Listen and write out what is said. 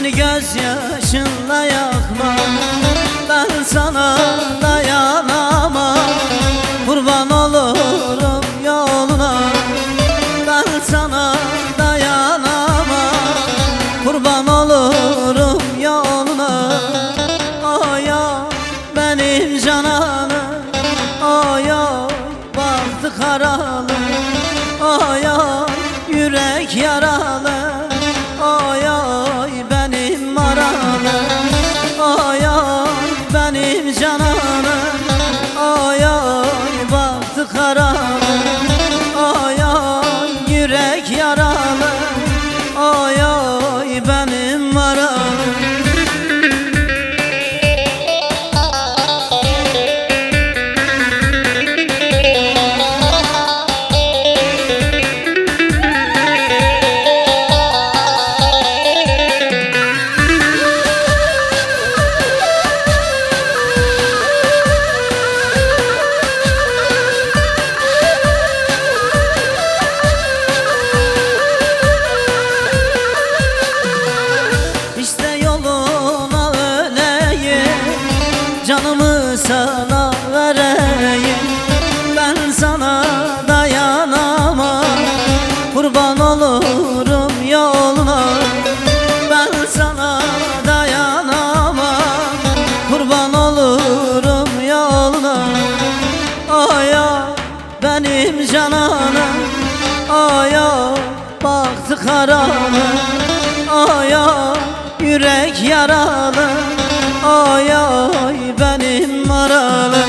Beni gözyaşınla yakma, ben sana dayanamam. Kurban olurum yoluna, ben sana dayanamam. Kurban olurum yoluna. Ay ay benim cananım, ay ay bahtı karalı, ay ay yürek yaralı, ay ay benim maralı, ay ay benim cananım, ay ay bahtı karalı, ay ay yürek yaralı, ay ay benim maralı. Canımı sana vereyim, ben sana dayanamam. Kurban olurum yoluna, ben sana dayanamam. Kurban olurum yoluna. Ay ay benim cananım, ay ay bahtı karalı, ay ay yürek yaralı, ay ay benim maralı.